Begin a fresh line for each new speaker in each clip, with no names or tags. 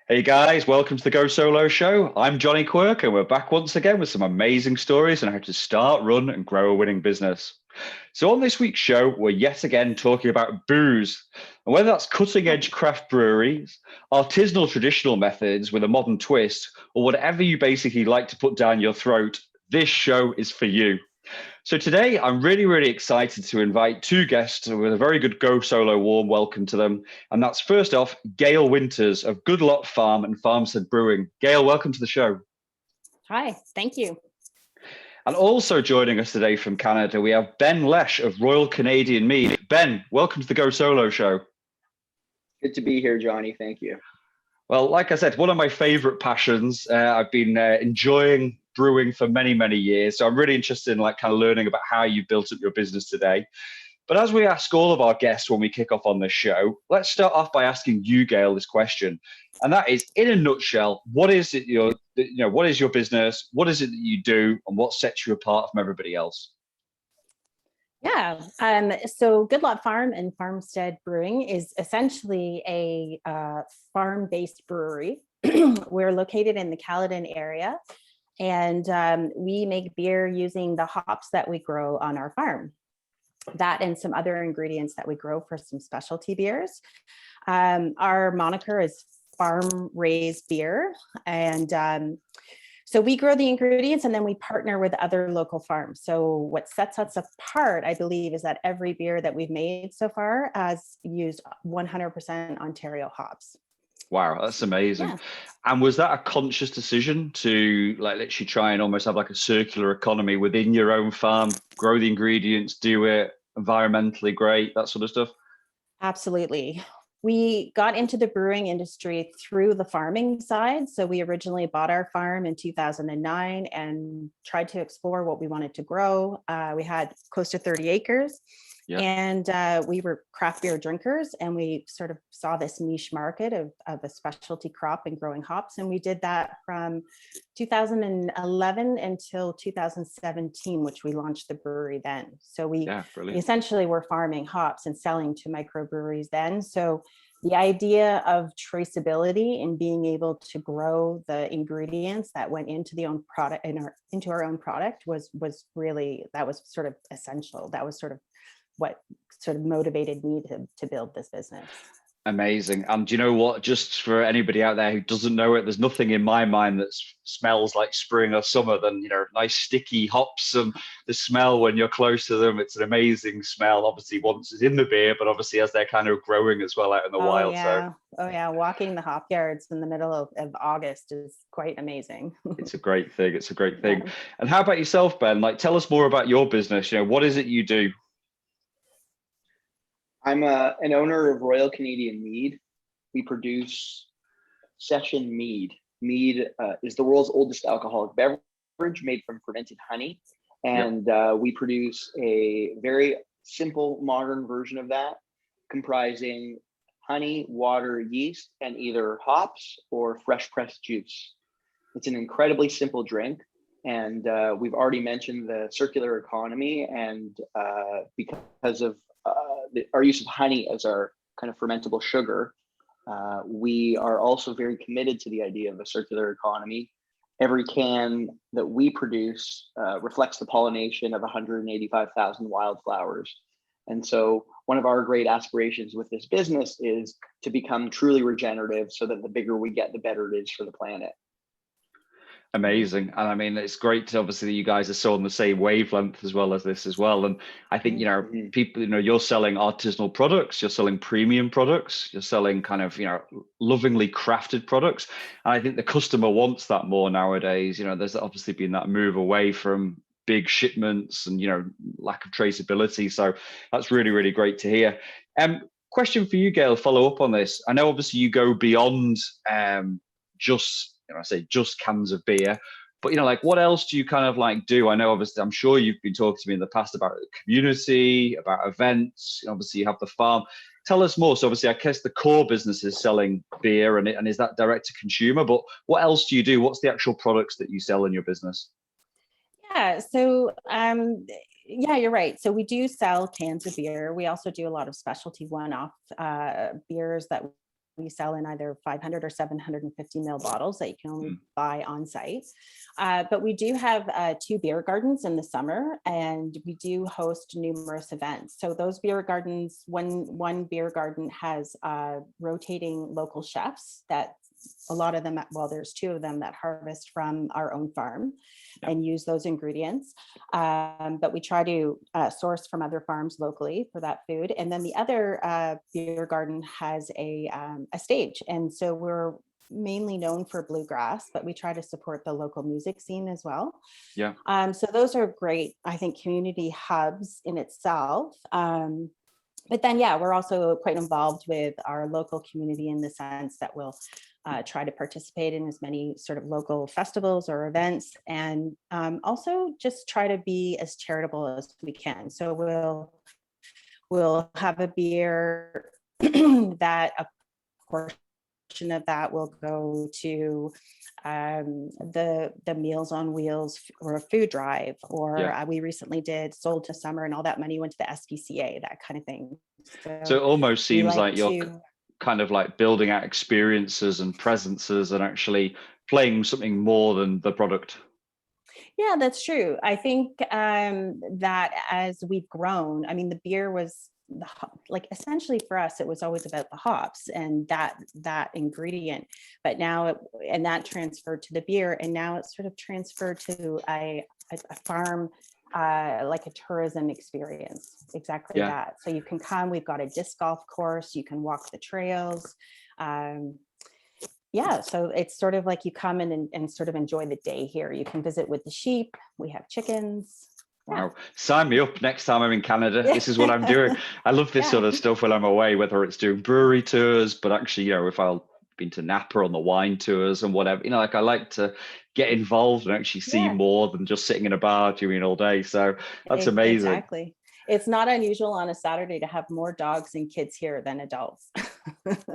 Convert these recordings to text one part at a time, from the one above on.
Hey guys, welcome to the Go Solo Show. I'm Jonny Quirk, and we're back once again with some amazing stories on how to start, run, and grow a winning business. So, on this week's show, we're yet again talking about booze, and whether that's cutting edge craft breweries, artisanal traditional methods with a modern twist, or whatever you basically like to put down your throat, this show is for you. So today, I'm really excited to invite two guests with a very good Go Solo warm welcome to them. And that's first off, Gail Winters of Good Lot Farm and Farmstead Brewing. Gail, welcome to the show.
Hi, thank you.
And also joining us today from Canada, we have Ben Lesh of Royal Canadian Mead. Ben, welcome to the Go Solo Show.
Good to be here, Jonny. Thank you.
Well, like I said, one of my favorite passions. I've been enjoying brewing for many years. So I'm really interested in kind of learning about how you built up your business today. But as we ask all of our guests when we kick off on this show, let's start off by asking you, Gail, this question. And that is, in a nutshell, what is it what is your business? What is it that you do, and what sets you apart from everybody else?
Yeah, so Good Lot Farm and Farmstead Brewing is essentially a farm-based brewery. We're located in the Caledon area, and we make beer using the hops that we grow on our farm. That and some other ingredients that we grow for some specialty beers. Our moniker is Farm Raised Beer, and so we grow the ingredients and then we partner with other local farms. So what sets us apart, I believe, is that every beer that we've made so far has used 100% Ontario hops.
Wow, that's amazing.
Yeah.
And was that a conscious decision to literally try and almost have a circular economy within your own farm, grow the ingredients, do it environmentally great, that sort of stuff?
Absolutely. We got into the brewing industry through the farming side. So we originally bought our farm in 2009 and tried to explore what we wanted to grow. We had close to 30 acres.
Yeah.
And we were craft beer drinkers, and we sort of saw this niche market of a specialty crop and growing hops. And we did that from 2011 until 2017, which we launched the brewery then. So we essentially were farming hops and selling to microbreweries then. So the idea of traceability and being able to grow the ingredients that went into the own product into our own product was really, that was sort of essential. That was sort of what sort of motivated me to build this business.
Amazing. And do you know what? Just for anybody out there who doesn't know it, there's nothing in my mind that smells like spring or summer than, nice sticky hops and the smell when you're close to them. It's an amazing smell, obviously, once it's in the beer, but obviously as they're kind of growing as well out in the wild.
Yeah. Oh, yeah. Walking the hop yards in the middle of August is quite amazing.
It's a great thing. It's a great thing.
Yeah.
And how about yourself, Ben? Tell us more about your business. What is it you do?
I'm an owner of Royal Canadian Mead. We produce session mead. Mead is the world's oldest alcoholic beverage made from fermented honey. And we produce a very simple, modern version of that, comprising honey, water, yeast, and either hops or fresh pressed juice. It's an incredibly simple drink. And we've already mentioned the circular economy, and because of our use of honey as our kind of fermentable sugar, we are also very committed to the idea of a circular economy. Every can that we produce reflects the pollination of 185,000 wildflowers. And so one of our great aspirations with this business is to become truly regenerative, so that the bigger we get, the better it is for the planet.
Amazing. And I mean, it's great to obviously that you guys are so on the same wavelength as well as this as well. And I think, people, you're selling artisanal products, you're selling premium products, you're selling kind of, lovingly crafted products. And I think the customer wants that more nowadays. There's obviously been that move away from big shipments and, lack of traceability. So that's really great to hear. Question for you, Gail, follow up on this. I know obviously you go beyond just cans of beer, but what else do you kind of do? I know obviously, I'm sure you've been talking to me in the past about the community, about events. Obviously you have the farm. Tell us more. So obviously I guess the core business is selling beer and is that direct to consumer, but what else do you do? What's the actual products that you sell in your business?
Yeah, so you're right. So we do sell cans of beer. We also do a lot of specialty one-off beers that we sell in either 500 or 750 ml bottles that you can only buy on site. But we do have 2 beer gardens in the summer, and we do host numerous events. So those beer gardens, one beer garden has rotating local chefs that a lot of them, well, there's 2 of them that harvest from our own farm and use those ingredients. But we try to source from other farms locally for that food. And then the other beer garden has a stage. And so we're mainly known for bluegrass, but we try to support the local music scene as well.
Yeah.
So those are great, I think, community hubs in itself. But then, yeah, we're also quite involved with our local community in the sense that we'll try to participate in as many sort of local festivals or events, and also just try to be as charitable as we can. So we'll have a beer that a portion of that will go to the Meals on Wheels or a food drive, or we recently did Sold to Summer, and all that money went to the SPCA, that kind of thing.
So it almost seems like you're kind of like building out experiences and presences and actually playing something more than the product.
Yeah, that's true. I think that as we've grown, I mean, the beer was like essentially for us, it was always about the hops and that ingredient, but now and that transferred to the beer, and now it's sort of transferred to a farm, like a tourism experience, exactly that. So you can come, we've got a disc golf course, you can walk the trails. So it's sort of like you come in and sort of enjoy the day here. You can visit with the sheep. We have chickens.
Wow. Sign me up next time I'm in Canada. This is what I'm doing. I love this sort of stuff when I'm away, whether it's doing brewery tours, but actually, if I've been to Napa on the wine tours and whatever, like I like to get involved and actually see more than just sitting in a bar during all day. So that's amazing.
Exactly. It's not unusual on a Saturday to have more dogs and kids here than adults.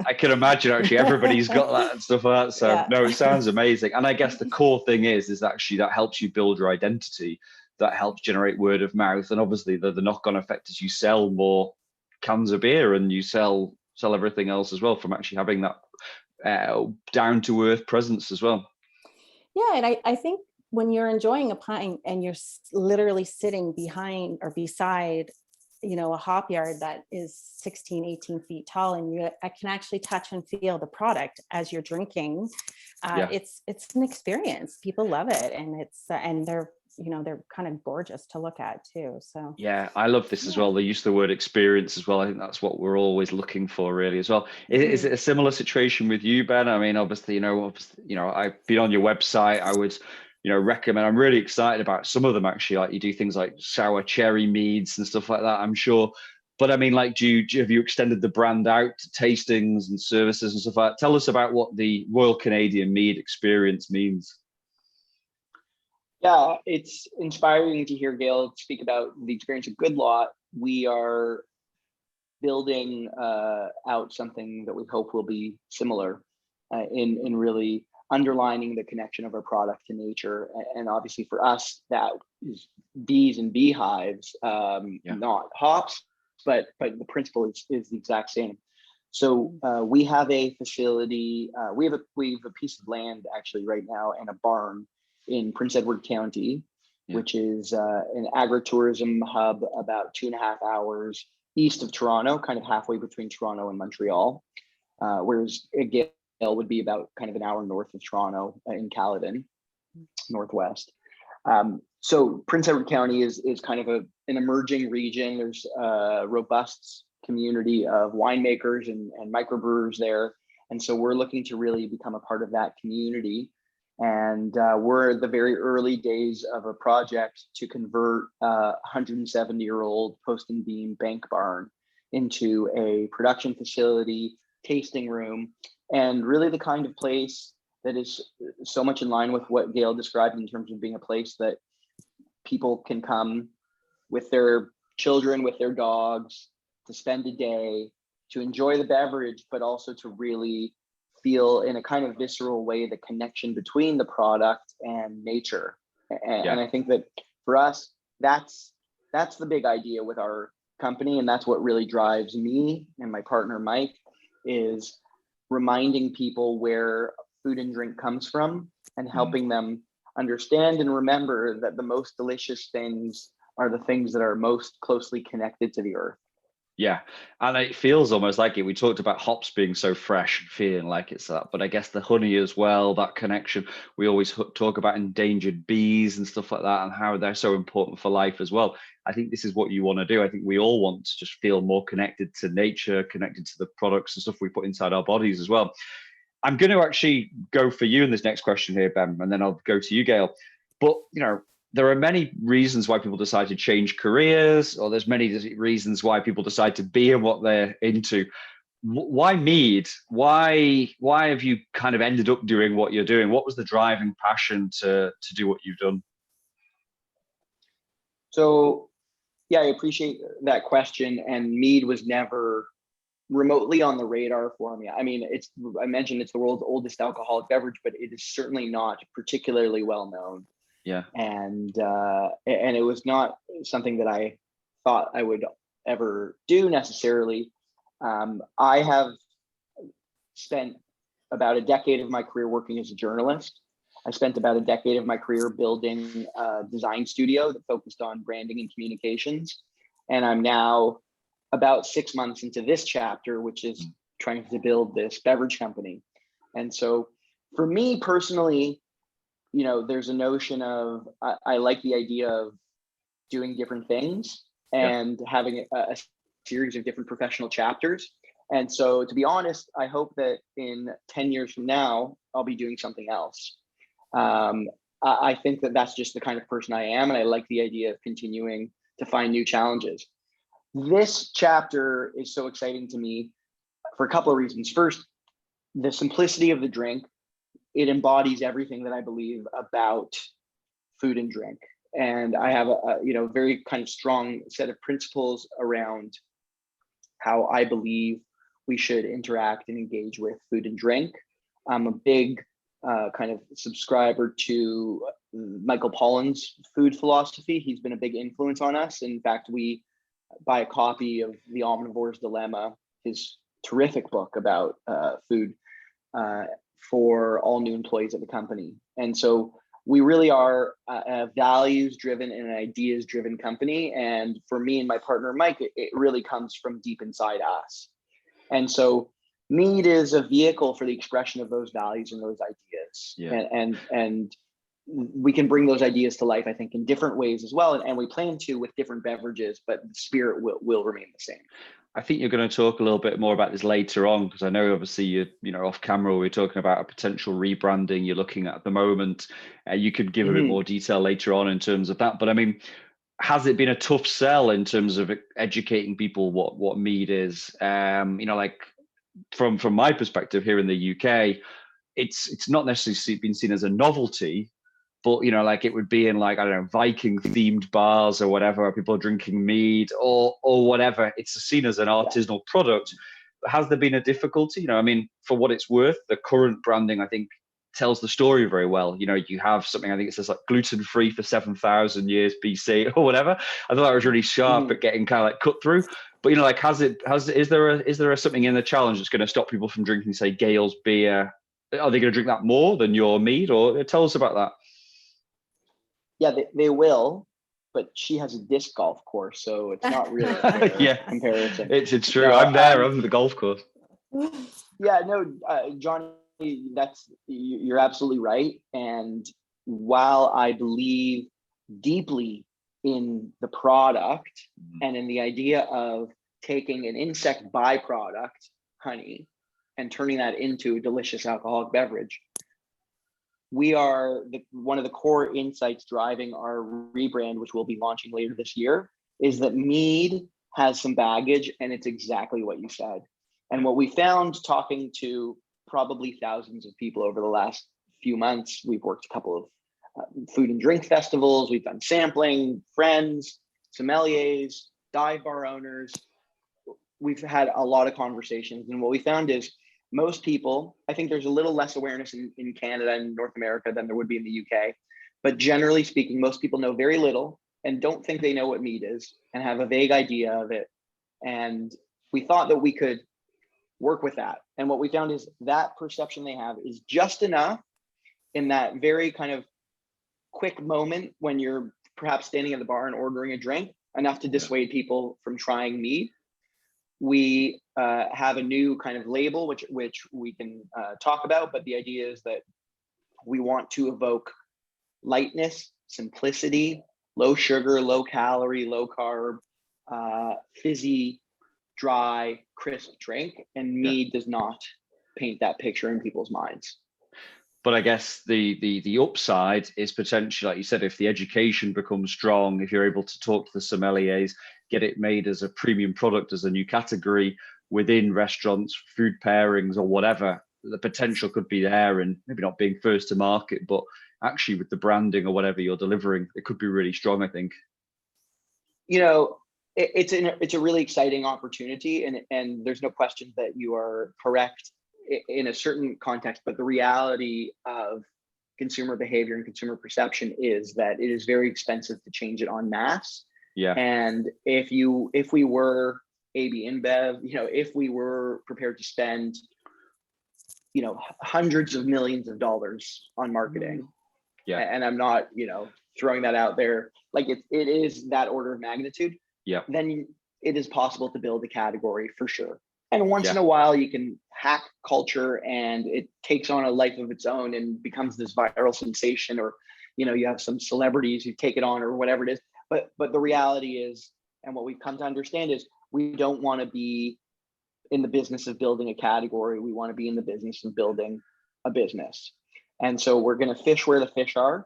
I can imagine actually everybody's got that and stuff like that. So no, it sounds amazing. And I guess the core thing is actually that helps you build your identity, that helps generate word of mouth. And obviously the knock-on effect is you sell more cans of beer and you sell everything else as well from actually having that down-to-earth presence as well.
Yeah, and I think when you're enjoying a pint and you're literally sitting behind or beside, a hop yard that is 16, 18 feet tall, and I can actually touch and feel the product as you're drinking. It's an experience. People love it, and and they're kind of gorgeous to look at too. So
yeah, I love this as well. They use the word experience as well. I think that's what we're always looking for, really, as well. Is it a similar situation with you, Ben? I mean, obviously, I've been on your website. I would, recommend. I'm really excited about some of them actually. Like you do things like sour cherry meads and stuff like that, I'm sure. But I mean, like, have you extended the brand out to tastings and services and stuff like that? Tell us about what the Royal Canadian Mead experience means.
Yeah, it's inspiring to hear Gail speak about the experience of Good Lot. We are building out something that we hope will be similar in really underlining the connection of our product to nature. And obviously for us, that is bees and beehives, not hops, but the principle is the exact same. So we have a facility, we have a piece of land actually right now and a barn in Prince Edward County, which is an agritourism hub about 2.5 hours east of Toronto, kind of halfway between Toronto and Montreal, whereas Gale would be about kind of an hour north of Toronto in Caledon, northwest. So Prince Edward County is kind of an emerging region. There's a robust community of winemakers and microbrewers there. And so we're looking to really become a part of that community. And we're at the very early days of a project to convert a 170-year-old post and beam bank barn into a production facility, tasting room, and really the kind of place that is so much in line with what Gail described in terms of being a place that people can come with their children, with their dogs, to spend a day, to enjoy the beverage, but also to really feel in a kind of visceral way the connection between the product and nature. And I think that for us, that's the big idea with our company, and that's what really drives me and my partner Mike, is reminding people where food and drink comes from and helping them understand and remember that the most delicious things are the things that are most closely connected to the earth.
Yeah, and it feels almost like it. We talked about hops being so fresh and feeling like it's that, but I guess the honey as well, that connection. We always talk about endangered bees and stuff like that and how they're so important for life as well. I think this is what you want to do. I think we all want to just feel more connected to nature, connected to the products and stuff we put inside our bodies as well. I'm going to actually go for you in this next question here, Ben, and then I'll go to you, Gail. But, there are many reasons why people decide to change careers, or there's many reasons why people decide to be in what they're into. Why mead? Why have you kind of ended up doing what you're doing? What was the driving passion to do what you've done?
So, yeah, I appreciate that question. And mead was never remotely on the radar for me. I mean, I mentioned it's the world's oldest alcoholic beverage, but it is certainly not particularly well known.
Yeah.
And it was not something that I thought I would ever do necessarily. I have spent about a decade of my career working as a journalist. I spent about a decade of my career building a design studio that focused on branding and communications. And I'm now about 6 months into this chapter, which is trying to build this beverage company. And so for me personally, there's a notion of, I like the idea of doing different things and having a series of different professional chapters. And so, to be honest, I hope that in 10 years from now, I'll be doing something else. I think that that's just the kind of person I am. And I like the idea of continuing to find new challenges. This chapter is so exciting to me for a couple of reasons. First, the simplicity of the drink. It embodies everything that I believe about food and drink. And I have a very kind of strong set of principles around how I believe we should interact and engage with food and drink. I'm a big kind of subscriber to Michael Pollan's food philosophy. He's been a big influence on us. In fact, we buy a copy of The Omnivore's Dilemma, his terrific book about food, for all new employees at the company. And so we really are a values-driven and an ideas-driven company. And for me and my partner, Mike, it really comes from deep inside us. And so mead is a vehicle for the expression of those values and those ideas.
Yeah.
And we can bring those ideas to life, I think, in different ways as well. And we plan to with different beverages, but the spirit will remain the same.
I think you're going to talk a little bit more about this later on, because I know obviously you're off camera, we're talking about a potential rebranding you're looking at the moment. You could give a bit more detail later on in terms of that. But I mean, has it been a tough sell in terms of educating people what mead is? Like from my perspective here in the UK, it's not necessarily been seen as a novelty. But, like it would be in like, I don't know, Viking themed bars or whatever, where people are drinking mead or whatever. It's seen as an artisanal product. Has there been a difficulty? I mean, for what it's worth, the current branding, I think, tells the story very well. You have something, I think it says like gluten-free for 7,000 years BC or whatever. I thought that was really sharp at getting kind of like cut through. But, like, is there something in the challenge that's going to stop people from drinking, say, Gale's beer? Are they going to drink that more than your mead? Or tell us about that.
Yeah, they will, but she has a disc golf course, so it's not really a fair comparison.
It's true. I'm there on the golf course.
Yeah, no, Jonny, you're absolutely right. And while I believe deeply in the product and in the idea of taking an insect byproduct, honey, and turning that into a delicious alcoholic beverage, we are one of the core insights driving our rebrand, which we'll be launching later this year, is that mead has some baggage, and it's exactly what you said. And what we found talking to probably thousands of people over the last few months, we've worked a couple of food and drink festivals, we've done sampling, friends, sommeliers, dive bar owners. We've had a lot of conversations, and what we found is most people, I think there's a little less awareness in Canada and North America than there would be in the UK, but generally speaking, most people know very little and don't think they know what mead is and have a vague idea of it. And we thought that we could work with that And what we found is that perception they have is just enough in that very kind of quick moment when you're perhaps standing at the bar and ordering a drink, enough to dissuade people from trying mead. We have a new kind of label, which we can talk about, but the idea is that we want to evoke lightness, simplicity, low sugar, low calorie, low carb, fizzy, dry, crisp drink, and mead does not paint that picture in people's minds.
But I guess the upside is potentially, like you said, if the education becomes strong, if you're able to talk to the sommeliers, get it made as a premium product, as a new category within restaurants, food pairings or whatever, the potential could be there. And maybe not being first to market, but actually with the branding or whatever you're delivering, it could be really strong, I think.
You know, it's a really exciting opportunity, and there's no question that you are correct in a certain context, but the reality of consumer behavior and consumer perception is that it is very expensive to change it en masse.
Yeah.
And if we were AB InBev, if we were prepared to spend, hundreds of millions of dollars on marketing, and I'm not, throwing that out there, like it is that order of magnitude, then it is possible to build a category for sure. And once in a while, you can hack culture and it takes on a life of its own and becomes this viral sensation, or, you have some celebrities who take it on or whatever it is. But the reality is, and what we've come to understand is, we don't want to be in the business of building a category. We want to be in the business of building a business. And so we're going to fish where the fish are.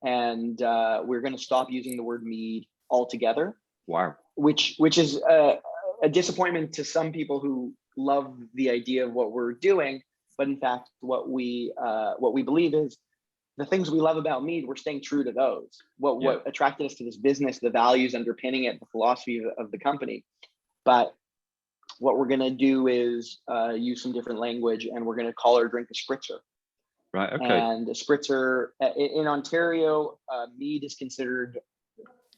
And we're going to stop using the word mead altogether.
Wow.
Which is a disappointment to some people who love the idea of what we're doing, but in fact, what we believe is the things we love about mead, we're staying true to those. What attracted us to this business, the values underpinning it, the philosophy of the company. But what we're going to do is use some different language, and we're going to call our drink a spritzer.
Right. Okay.
And a spritzer in Ontario, mead is considered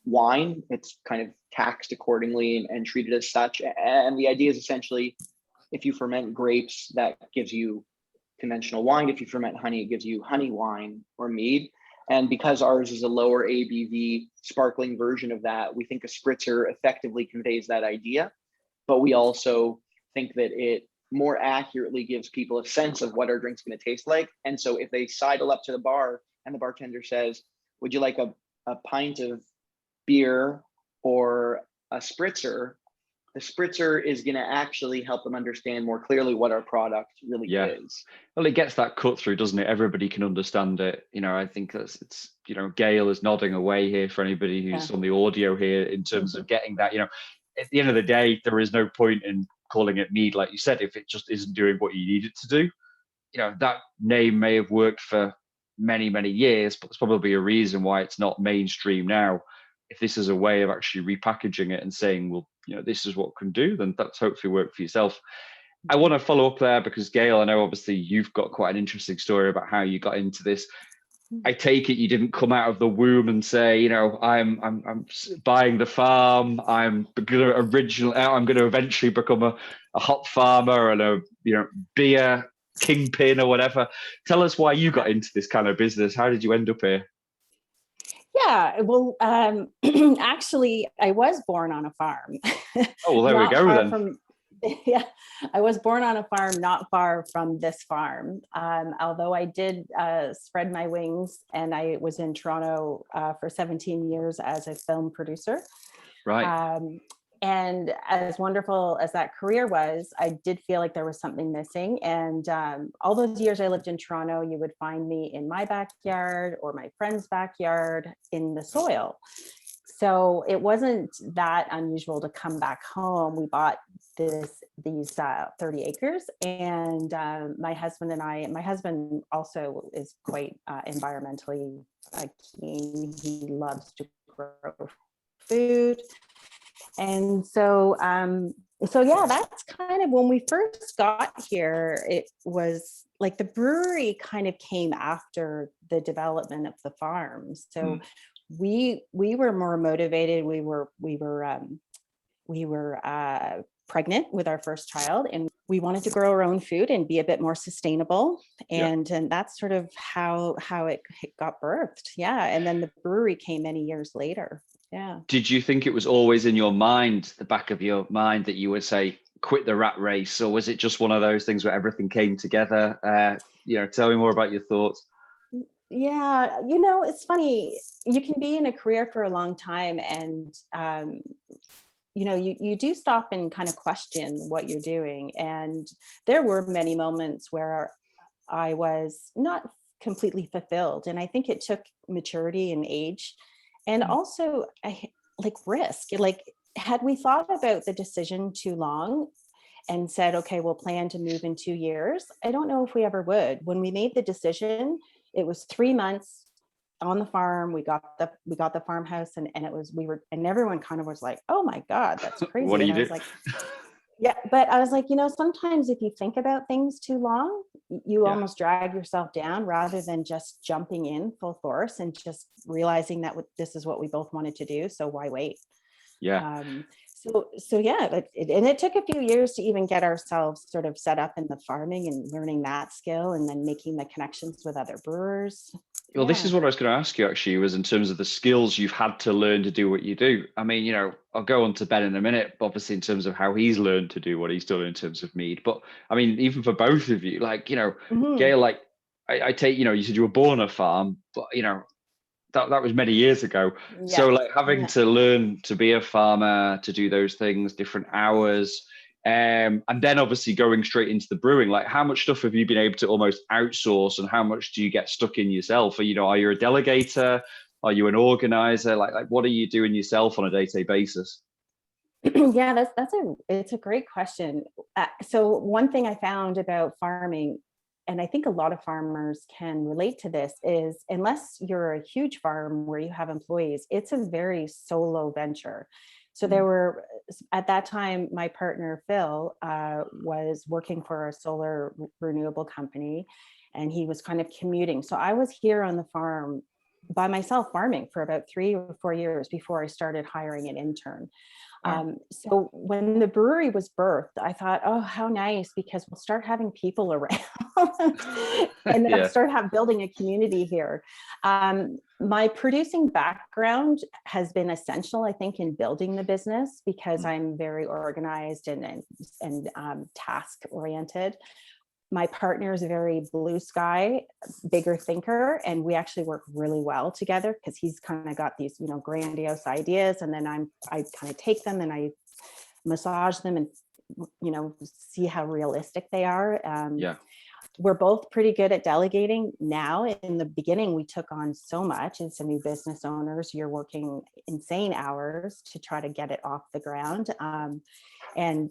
wine. It's kind of taxed accordingly and treated as such. And the idea is essentially, if you ferment grapes, that gives you conventional wine. If you ferment honey, it gives you honey wine or mead. And because ours is a lower ABV sparkling version of that, we think a spritzer effectively conveys that idea. But we also think that it more accurately gives people a sense of what our drink's going to taste like. And so if they sidle up to the bar and the bartender says, would you like a pint of beer or a spritzer, the spritzer is going to actually help them understand more clearly what our product really is.
Well, it gets that cut through, doesn't it? Everybody can understand it. I think it's Gail is nodding away here for anybody who's on the audio here in terms of getting that, at the end of the day, there is no point in calling it mead, like you said, if it just isn't doing what you need it to do. That name may have worked for many, many years, but there's probably a reason why it's not mainstream now. If this is a way of actually repackaging it and saying, well, this is what it can do, then that's hopefully work for yourself. I want to follow up there because, Gail, I know obviously you've got quite an interesting story about how you got into this. I take it you didn't come out of the womb and say, I'm buying the farm. I'm going to eventually become a hop farmer and a beer kingpin or whatever. Tell us why you got into this kind of business. How did you end up here?
Yeah, well, actually, I was born on a farm.
Oh, well, there we go then.
I was born on a farm not far from this farm. Although I did spread my wings, and I was in Toronto for 17 years as a film producer.
Right.
And as wonderful as that career was, I did feel like there was something missing. And all those years I lived in Toronto, you would find me in my backyard or my friend's backyard in the soil. So it wasn't that unusual to come back home. We bought these 30 acres, and my husband also is quite environmentally keen. He loves to grow food. And so that's kind of when we first got here. It was like the brewery kind of came after the development of the farm. So we were more motivated. We were pregnant with our first child, and we wanted to grow our own food and be a bit more sustainable.
Yeah.
And that's sort of how it got birthed. Yeah. And then the brewery came many years later. Yeah.
Did you think it was always in your mind, the back of your mind, that you would say, quit the rat race? Or was it just one of those things where everything came together? Tell me more about your thoughts.
Yeah. It's funny. You can be in a career for a long time and, you do stop and kind of question what you're doing. And there were many moments where I was not completely fulfilled. And I think it took maturity and age. And also risk. Like, had we thought about the decision too long and said, okay, we'll plan to move in 2 years, I don't know if we ever would. When we made the decision, it was 3 months on the farm. We got the farmhouse, and everyone kind of was like, oh my God, that's crazy.
What do you
and I
do?
was like, yeah, but I was like, sometimes if you think about things too long, you almost drag yourself down rather than just jumping in full force and just realizing that this is what we both wanted to do. So why wait?
Yeah.
So yeah, and it took a few years to even get ourselves sort of set up in the farming and learning that skill, and then making the connections with other brewers.
Well, this is what I was going to ask you, actually, was in terms of the skills you've had to learn to do what you do. I mean, I'll go on to Ben in a minute, obviously, in terms of how he's learned to do what he's done in terms of mead. But I mean, even for both of you, Gail, I take, you said you were born on a farm, but, that was many years ago.
Yeah.
So having to learn to be a farmer, to do those things, different hours, and then obviously going straight into the brewing, how much stuff have you been able to almost outsource, and how much do you get stuck in yourself? Are you a delegator? Are you an organizer? What are you doing yourself on a day-to-day basis?
Yeah, it's a great question. So one thing I found about farming, and I think a lot of farmers can relate to this, is unless you're a huge farm where you have employees, it's a very solo venture. So there were, at that time, my partner, Phil, was working for a solar renewable company, and he was kind of commuting. So I was here on the farm by myself farming for about 3 or 4 years before I started hiring an intern. So when the brewery was birthed, I thought, oh, how nice, because we'll start having people around and then start building a community here. My producing background has been essential, I think, in building the business, because I'm very organized and task oriented. My partner is a very blue sky, bigger thinker, and we actually work really well together because he's kind of got these, grandiose ideas, and then I kind of take them and I massage them and, see how realistic they are. We're both pretty good at delegating now. In the beginning, we took on so much, and some new business owners, you're working insane hours to try to get it off the ground. And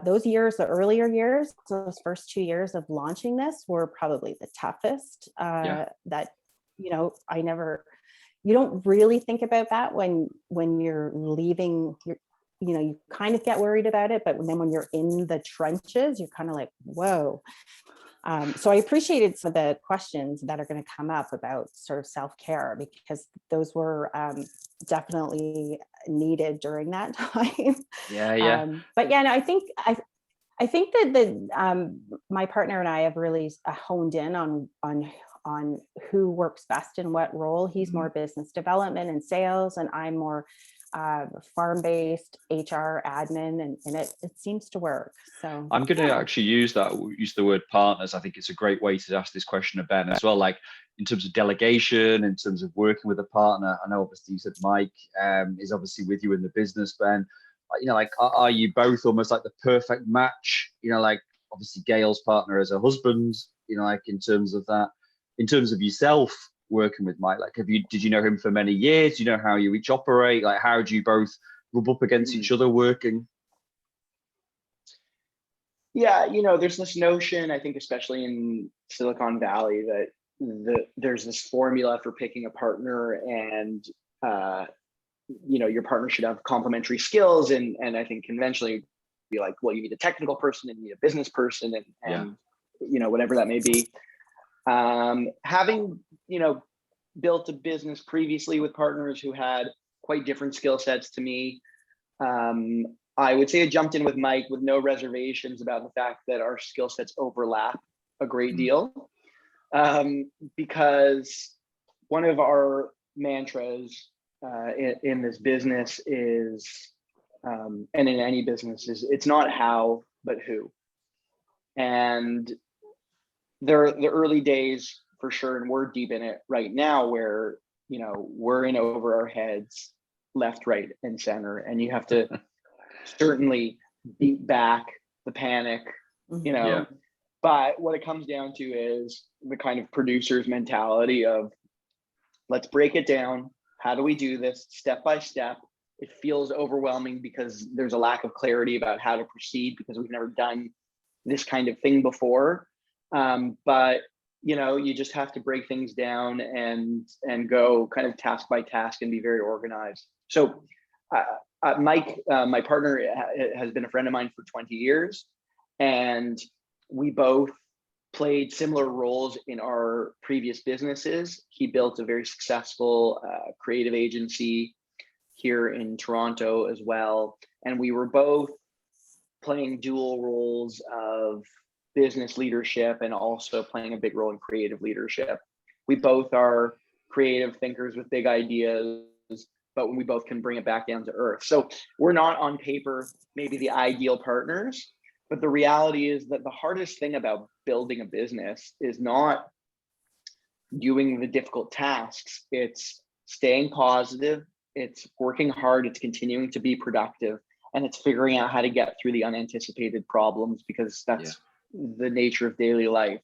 those years, the earlier years, those first 2 years of launching this were probably the toughest. That, you don't really think about that when you're leaving. You kind of get worried about it, but then when you're in the trenches, you're kind of like, whoa. So I appreciated some of the questions that are going to come up about sort of self-care, because those were definitely needed during that time. But yeah, no, I think that my partner and I have really honed in on who works best in what role. He's more business development and sales, and I'm more farm-based HR admin, and it seems to work. So
I'm going to actually use the word partners. I think it's a great way to ask this question of Ben as well. In terms of delegation, in terms of working with a partner. I know obviously you said Mike is obviously with you in the business, Ben. Are you both almost like the perfect match? Obviously Gail's partner as a husband, in terms of that, in terms of yourself working with Mike, did you know him for many years? Do you know how you each operate? How do you both rub up against each other working?
Yeah, there's this notion, I think, especially in Silicon Valley, that there's this formula for picking a partner, and your partner should have complementary skills, and I think conventionally be like, well, you need a technical person and you need a business person, and whatever that may be. Having built a business previously with partners who had quite different skill sets to me, I would say I jumped in with Mike with no reservations about the fact that our skill sets overlap a great deal, because one of our mantras in this business is, and in any business, is it's not how, but who. And there are the early days for sure, and we're deep in it right now, where we're in over our heads, left, right, and center, and you have to certainly beat back the panic,
Yeah.
But what it comes down to is the kind of producer's mentality of, let's break it down. How do we do this step by step? It feels overwhelming because there's a lack of clarity about how to proceed, because we've never done this kind of thing before. But you just have to break things down and go kind of task by task and be very organized. So Mike, my partner, has been a friend of mine for 20 years, and we both played similar roles in our previous businesses. He built a very successful creative agency here in Toronto as well, and we were both playing dual roles of business leadership and also playing a big role in creative leadership. We both are creative thinkers with big ideas, but we both can bring it back down to earth. So we're not on paper maybe the ideal partners, but the reality is that the hardest thing about building a business is not doing the difficult tasks. It's staying positive, it's working hard, it's continuing to be productive, and it's figuring out how to get through the unanticipated problems, because that's the nature of daily life.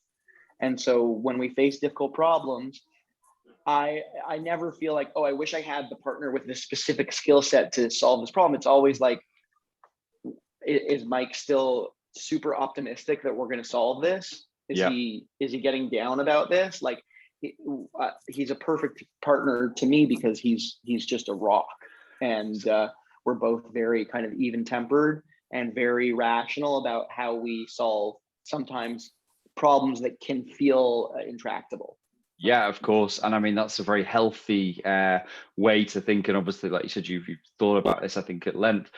And so when we face difficult problems, I never feel like, oh, I wish I had the partner with this specific skill set to solve this problem. It's always like, is Mike still super optimistic that we're going to solve this? Is he getting down about this? Like, he's a perfect partner to me because he's just a rock, and we're both very kind of even-tempered and very rational about how we solve sometimes problems that can feel intractable.
Yeah, of course. And I mean, that's a very healthy way to think. And obviously, like you said, you've thought about this, I think, at length.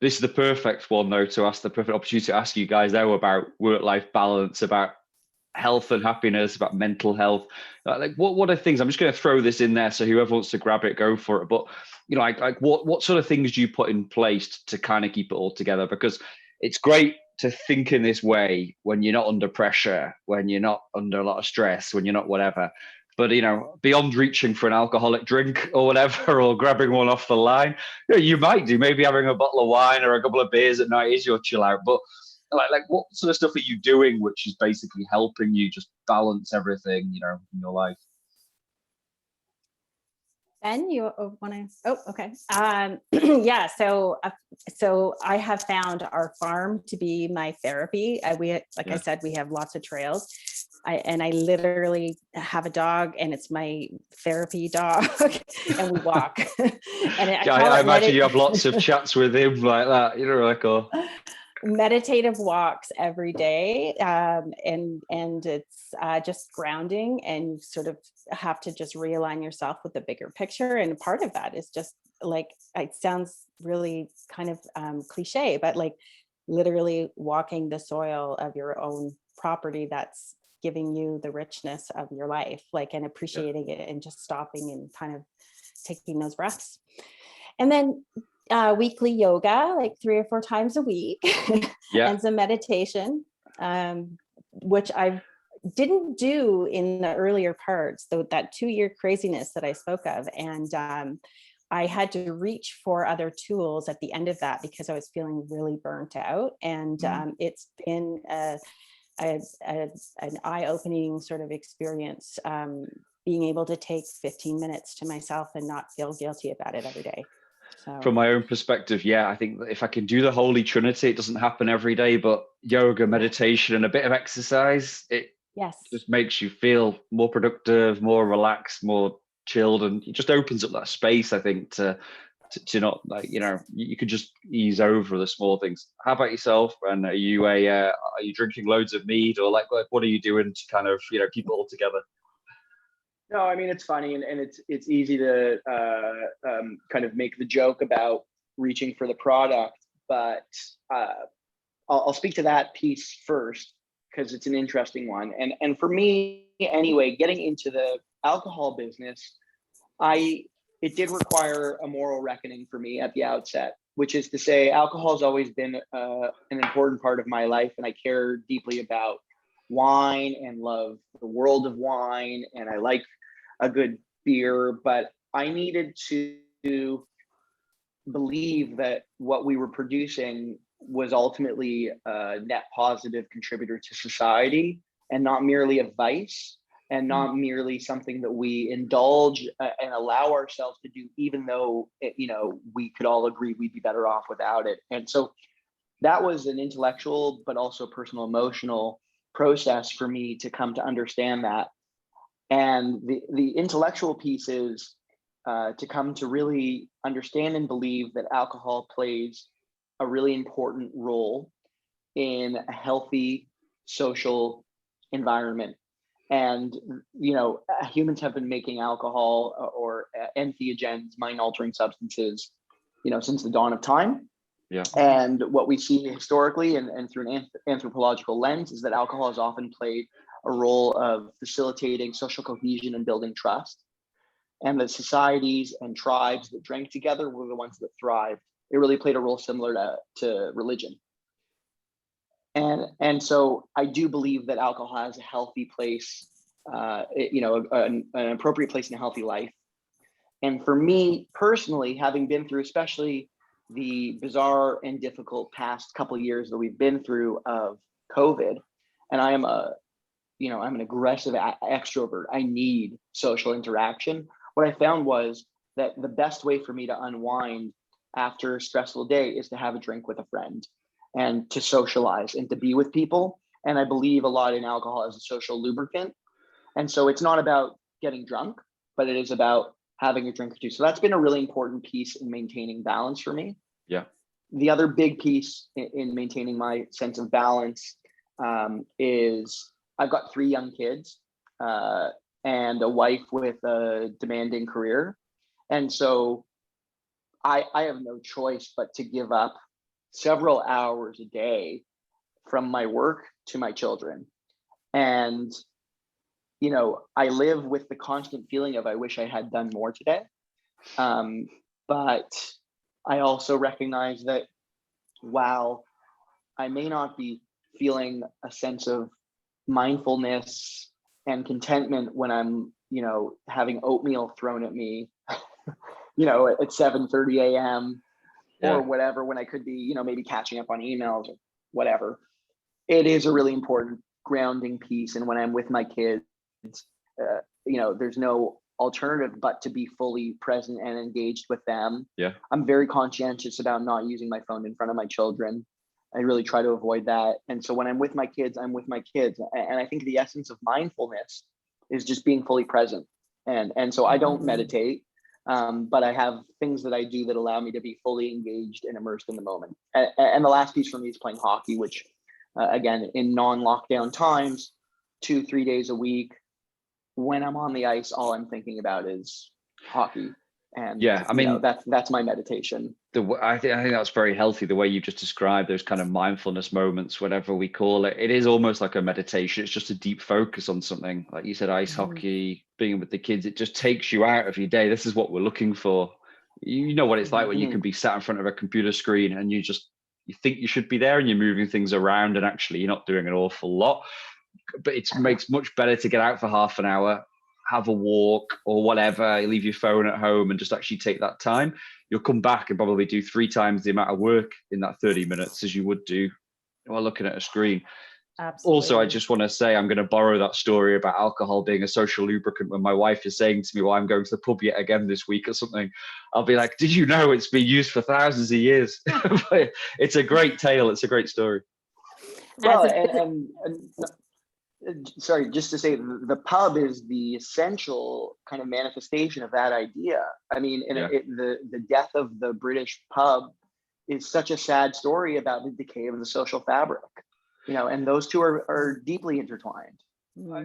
This is the perfect one, though, to ask the perfect opportunity to ask you guys, though, about work-life balance, about health and happiness, about mental health. Like, what are things? I'm just going to throw this in there, so whoever wants to grab it, go for it. But like what sort of things do you put in place to kind of keep it all together? Because it's great to think in this way when you're not under pressure, when you're not under a lot of stress, when you're not whatever. But beyond reaching for an alcoholic drink or whatever, or grabbing one off the line, you might do. Maybe having a bottle of wine or a couple of beers at night is your chill out. But like what sort of stuff are you doing which is basically helping you just balance everything in your life?
Ben, you want to? Oh, okay. Yeah. So I have found our farm to be my therapy. I said, we have lots of trails. I literally have a dog, and it's my therapy dog, and we walk. And
I imagine you have lots of chats with him like that, like
meditative walks every day, and it's just grounding, and you sort of have to just realign yourself with the bigger picture. And part of that is just like, it sounds really kind of cliche, but like literally walking the soil of your own property that's giving you the richness of your life, like, and appreciating it, and just stopping and kind of taking those breaths. And then weekly yoga, like 3 or 4 times a week, and some meditation, which I didn't do in the earlier parts, though, that 2-year craziness that I spoke of. And I had to reach for other tools at the end of that because I was feeling really burnt out. And it's been an eye-opening sort of experience, being able to take 15 minutes to myself and not feel guilty about it every day. So,
from my own perspective, I think that if I can do the Holy Trinity, it doesn't happen every day, but yoga, meditation, and a bit of exercise, it just makes you feel more productive, more relaxed, more chilled, and it just opens up that space, I think, to not, like, you could just ease over the small things. How about yourself? And are you drinking loads of mead, or like what are you doing to kind of keep it all together?
No, I mean, it's funny, and it's easy to kind of make the joke about reaching for the product, but I'll speak to that piece first because it's an interesting one. And for me, anyway, getting into the alcohol business, it did require a moral reckoning for me at the outset, which is to say, alcohol has always been an important part of my life, and I care deeply about wine and love the world of wine, and I like a good beer, but I needed to believe that what we were producing was ultimately a net positive contributor to society and not merely a vice and not merely something that we indulge and allow ourselves to do, even though we could all agree we'd be better off without it. And so that was an intellectual but also personal emotional process for me to come to understand that. And the intellectual piece is to come to really understand and believe that alcohol plays a really important role in a healthy social environment. And humans have been making alcohol or entheogens, mind-altering substances, since the dawn of time.
Yeah.
And what we see historically and through an anthropological lens is that alcohol has often played a role of facilitating social cohesion and building trust. And the societies and tribes that drank together were the ones that thrived. It really played a role similar to religion. And so I do believe that alcohol has a healthy place, an appropriate place in a healthy life. And for me personally, having been through especially the bizarre and difficult past couple of years that we've been through of COVID, and I'm an aggressive extrovert. I need social interaction. What I found was that the best way for me to unwind after a stressful day is to have a drink with a friend and to socialize and to be with people. And I believe a lot in alcohol as a social lubricant. And so it's not about getting drunk, but it is about having a drink or two. So that's been a really important piece in maintaining balance for me.
Yeah.
The other big piece in maintaining my sense of balance is I've got 3 young kids and a wife with a demanding career. And so I have no choice but to give up several hours a day from my work to my children. And, I live with the constant feeling of I wish I had done more today. But I also recognize that while I may not be feeling a sense of mindfulness and contentment when I'm, having oatmeal thrown at me, at 7:30 a.m. or whatever, when I could be, maybe catching up on emails or whatever. It is a really important grounding piece. And when I'm with my kids, there's no alternative but to be fully present and engaged with them.
Yeah.
I'm very conscientious about not using my phone in front of my children. I really try to avoid that. And so when I'm with my kids, I'm with my kids. And I think the essence of mindfulness is just being fully present. And so I don't meditate, but I have things that I do that allow me to be fully engaged and immersed in the moment. And the last piece for me is playing hockey, which again, in non-lockdown times, 2-3 days a week, when I'm on the ice, all I'm thinking about is hockey. And that's my meditation.
I think that's very healthy. The way you just described those kind of mindfulness moments, whatever we call it, it is almost like a meditation. It's just a deep focus on something. Like you said, ice hockey, being with the kids, it just takes you out of your day. This is what we're looking for. You know what it's like when you can be sat in front of a computer screen and you think you should be there and you're moving things around and actually you're not doing an awful lot. But it makes much better to get out for half an hour, have a walk or whatever, leave your phone at home and just actually take that time. You'll come back and probably do 3 times the amount of work in that 30 minutes as you would do while looking at a screen.
Absolutely.
Also, I just want to say, I'm going to borrow that story about alcohol being a social lubricant. When my wife is saying to me, well, I'm going to the pub yet again this week or something, I'll be like, did you know it's been used for thousands of years? It's a great tale. It's a great story.
Well, sorry, just to say, the pub is the essential kind of manifestation of that idea. I mean, the death of the British pub is such a sad story about the decay of the social fabric, and those two are deeply intertwined.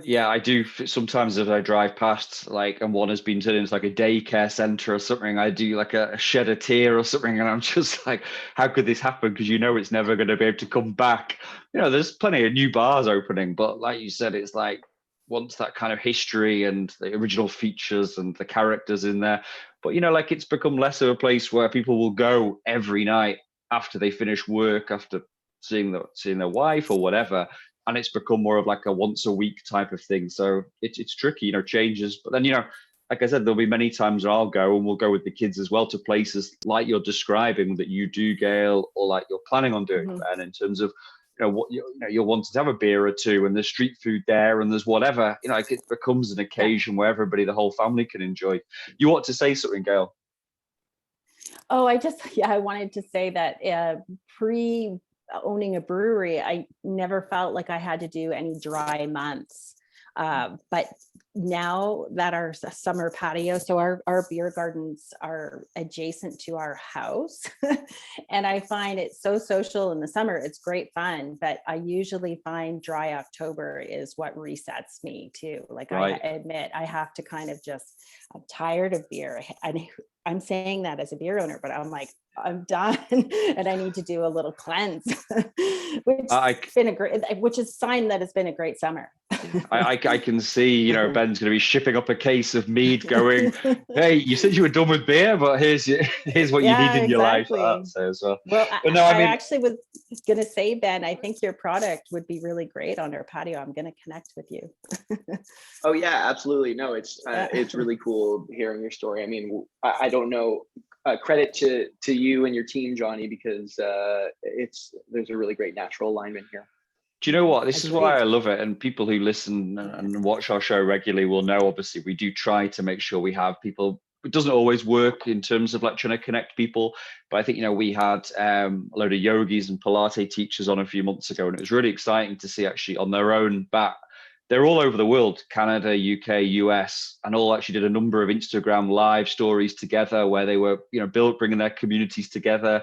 Yeah, I do. Sometimes if I drive past, like, and one has been turned into like a daycare center or something, I do like a shed a tear or something, and I'm just like, how could this happen? Because it's never going to be able to come back. There's plenty of new bars opening, but like you said, it's like once that kind of history and the original features and the characters in there, but like it's become less of a place where people will go every night after they finish work, after seeing their wife or whatever, and it's become more of like a once a week type of thing. So it's tricky, changes. But then, like I said, there'll be many times where I'll go, and we'll go with the kids as well to places like you're describing that you do, Gail, or like you're planning on doing, Ben, in terms of, what you're wanting to have a beer or two, and there's street food there, and there's whatever, like it becomes an occasion where everybody, the whole family, can enjoy. You want to say something, Gail?
Oh, I wanted to say that pre owning a brewery, I never felt like I had to do any dry months. But now that our summer patio, so our beer gardens are adjacent to our house, and I find it so social in the summer. It's great fun, but I usually find dry October is what resets me too. Like, right. I admit I have to kind of I'm tired of beer. I'm saying that as a beer owner, but I'm like, I'm done and I need to do a little cleanse, which is a sign that it's been a great summer.
I can see, Ben's going to be shipping up a case of mead going, hey, you said you were done with beer, but here's what you need in your life. So as well.
Well, I actually was going to say, Ben, I think your product would be really great on our patio. I'm going to connect with you.
Oh yeah, absolutely. No, it's really cool hearing your story. I mean, I don't know. Credit to you and your team, Jonny, because there's a really great natural alignment here.
Do you know what? This is why I love it. And people who listen and watch our show regularly will know, obviously, we do try to make sure we have people. It doesn't always work in terms of like trying to connect people. But I think, we had a load of yogis and Pilates teachers on a few months ago. And it was really exciting to see actually on their own bat. They're all over the world, Canada, UK, US, and all actually did a number of Instagram live stories together where they were, bringing their communities together.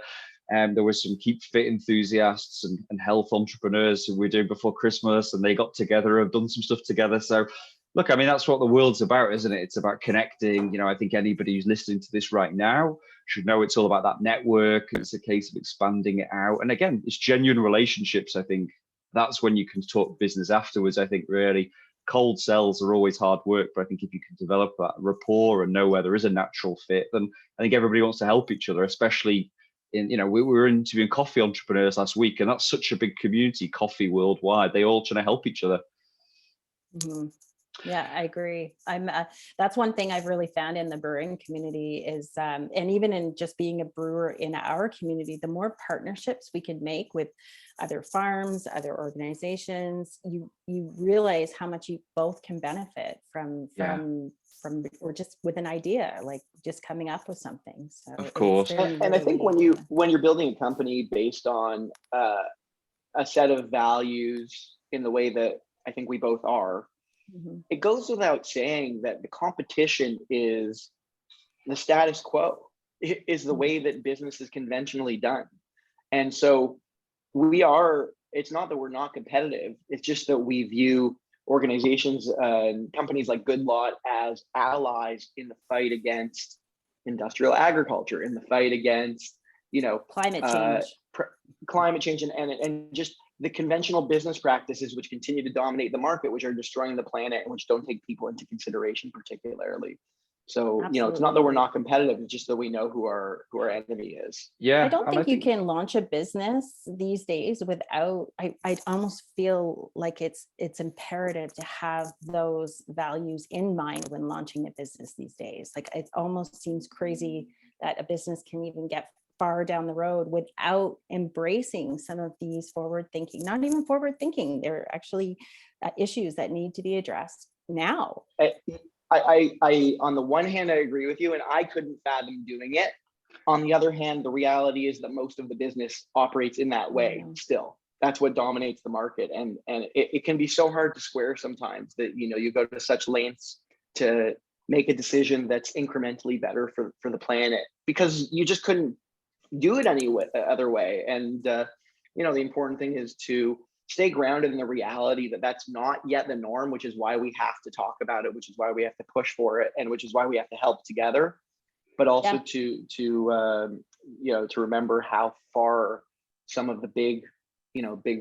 There was some Keep Fit enthusiasts and health entrepreneurs who we're doing before Christmas, and they got together, have done some stuff together. So look, I mean, that's what the world's about, isn't it? It's about connecting. I think anybody who's listening to this right now should know it's all about that network. It's a case of expanding it out. And again, it's genuine relationships. I think that's when you can talk business afterwards. I think really cold sells are always hard work, but I think if you can develop that rapport and know where there is a natural fit, then I think everybody wants to help each other, especially we were interviewing coffee entrepreneurs last week, and that's such a big community, coffee worldwide. They all trying to help each other.
Mm-hmm. Yeah, I agree. That's one thing I've really found in the brewing community is, and even in just being a brewer in our community, the more partnerships we can make with other farms, other organizations, you realize how much you both can benefit from or just with an idea, like just coming up with something. So
of course.
And I think when you're building a company based on a set of values in the way that I think we both are, it goes without saying that the competition is the status quo, is the way that business is conventionally done. And so it's not that we're not competitive, it's just that we view organizations and companies like Good Lot as allies in the fight against industrial agriculture, in the fight against, climate change and just the conventional business practices which continue to dominate the market, which are destroying the planet and which don't take people into consideration particularly. So,
absolutely.
It's not that we're not competitive, it's just that we know who our enemy is.
Yeah.
I don't think you can launch a business these days without, I almost feel like it's imperative to have those values in mind when launching a business these days. Like, it almost seems crazy that a business can even get far down the road without embracing some of these not even forward thinking. They're actually issues that need to be addressed now.
I on the one hand, I agree with you, and I couldn't fathom doing it. On the other hand, the reality is that most of the business operates in that way still. That's what dominates the market. And it can be so hard to square sometimes that, you go to such lengths to make a decision that's incrementally better for the planet, because you just couldn't do it any other way. And, the important thing is to stay grounded in the reality that that's not yet the norm, which is why we have to talk about it, which is why we have to push for it, and which is why we have to help together, but also to remember how far some of the big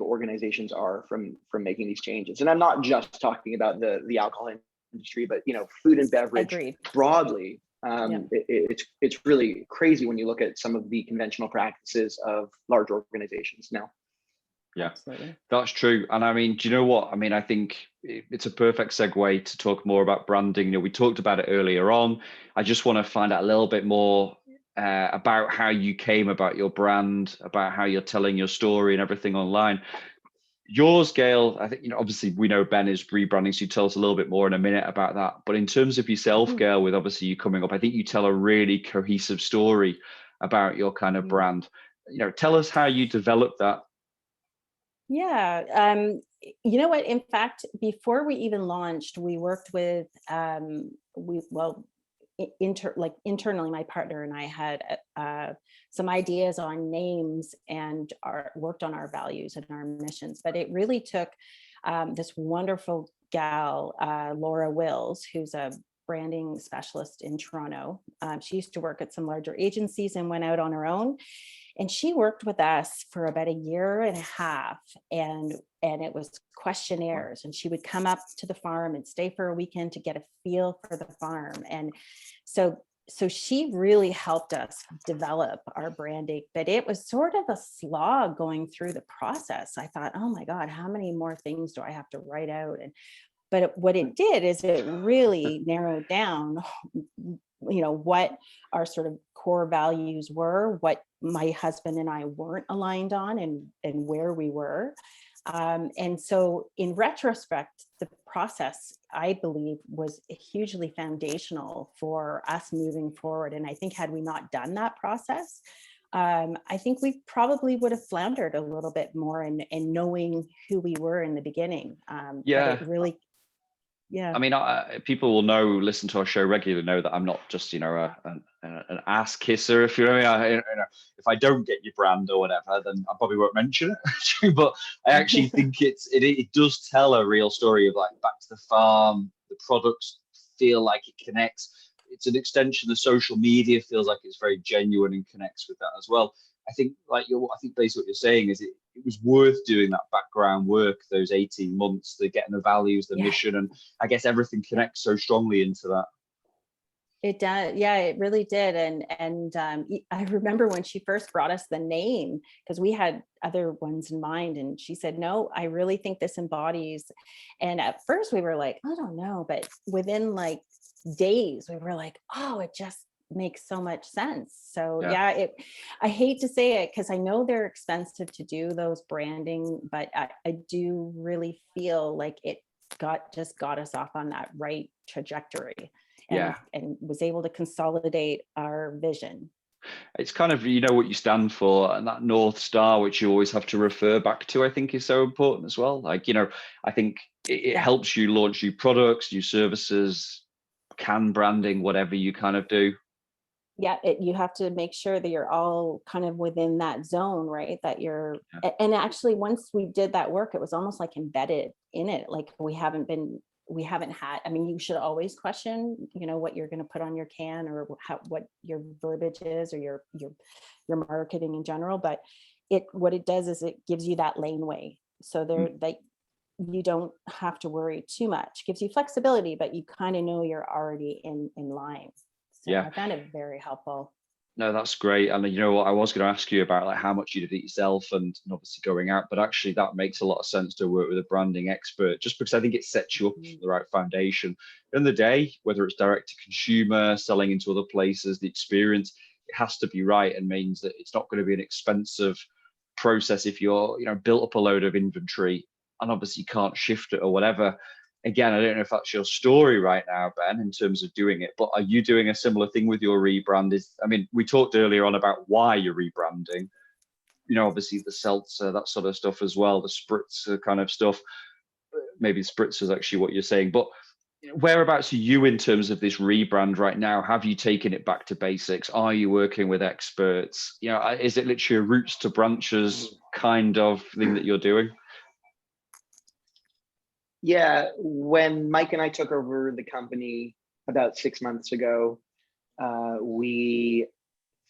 organizations are from making these changes. And I'm not just talking about the alcohol industry, but food and beverage broadly. It's really crazy when you look at some of the conventional practices of large organizations now.
Yeah, absolutely. That's true. And I mean, do you know what? I mean, I think it's a perfect segue to talk more about branding. We talked about it earlier on. I just want to find out a little bit more about how you came about your brand, about how you're telling your story and everything online. Yours, Gail, I think, obviously we know Ben is rebranding, so you tell us a little bit more in a minute about that. But in terms of yourself, Gail, with obviously you coming up, I think you tell a really cohesive story about your kind of brand. Tell us how you developed that.
Yeah. You know what? In fact, before we even launched, we worked with, internally, my partner and I had some ideas on names and worked on our values and our missions. But it really took this wonderful gal, Laura Wills, who's a branding specialist in Toronto. She used to work at some larger agencies and went out on her own. And she worked with us for about a year and a half, and it was questionnaires, and she would come up to the farm and stay for a weekend to get a feel for the farm. And so she really helped us develop our branding, but it was sort of a slog going through the process. I thought, oh my God, how many more things do I have to write out? But what it did is it really narrowed down what our sort of core values were, what my husband and I weren't aligned on, and where we were. And so in retrospect, the process, I believe, was hugely foundational for us moving forward. And I think had we not done that process, I think we probably would have floundered a little bit more in knowing who we were in the beginning. But it really, yeah.
I mean, people will listen to our show regularly, know that I'm not just, an ass kisser, if you know what I mean. If I don't get your brand or whatever, then I probably won't mention it. But I actually think it does tell a real story of like back to the farm. The products feel like it connects. It's an extension. The social media feels like it's very genuine and connects with that as well. I think basically what you're saying is it was worth doing that background work, those 18 months, the getting the values, the mission, and I guess everything connects so strongly into that.
It does. Yeah, it really did. And I remember when she first brought us the name, because we had other ones in mind, and she said, no, I really think this embodies. And at first we were like, I don't know, but within like days, we were like, oh, it just makes so much sense. So I hate to say it because I know they're expensive to do those branding, but I do really feel like it got us off on that right trajectory. And was able to consolidate our vision.
It's kind of, what you stand for, and that North Star, which you always have to refer back to, I think is so important as well. Like, I think it helps you launch new products, new services, can branding, whatever you kind of do.
Yeah, you have to make sure that you're all kind of within that zone, right? That you're, and actually once we did that work, it was almost like embedded in it. Like we haven't had, I mean, you should always question, what you're going to put on your can or what your verbiage is or your marketing in general. But what it does is it gives you that laneway. So that you don't have to worry too much. It gives you flexibility, but you kind of know you're already in line. So I found it very helpful.
No, that's great. And you know what, I was going to ask you about like how much you did it yourself and obviously going out, but actually that makes a lot of sense to work with a branding expert, just because I think it sets you up for the right foundation. In the day, whether it's direct to consumer, selling into other places, the experience, it has to be right, and means that it's not going to be an expensive process if you're, built up a load of inventory and obviously you can't shift it or whatever. Again, I don't know if that's your story right now, Ben, in terms of doing it, but are you doing a similar thing with your rebrand? We talked earlier on about why you're rebranding, obviously the seltzer, that sort of stuff as well, the spritzer kind of stuff. Maybe spritzer is actually what you're saying, but whereabouts are you in terms of this rebrand right now? Have you taken it back to basics? Are you working with experts? Is it literally a roots to branches kind of thing that you're doing?
Yeah, when Mike and I took over the company about 6 months ago, we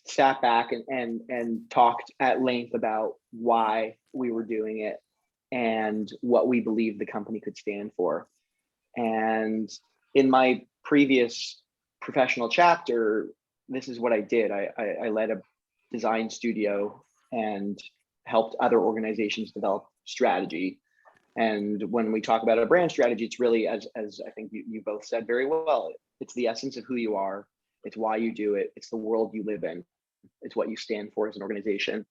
sat back and talked at length about why we were doing it and what we believed the company could stand for. And in my previous professional chapter, this is what I did. I led a design studio and helped other organizations develop strategy. And when we talk about a brand strategy, it's really, as I think you both said very well, it's the essence of who you are. It's why you do it. It's the world you live in. It's what you stand for as an organization.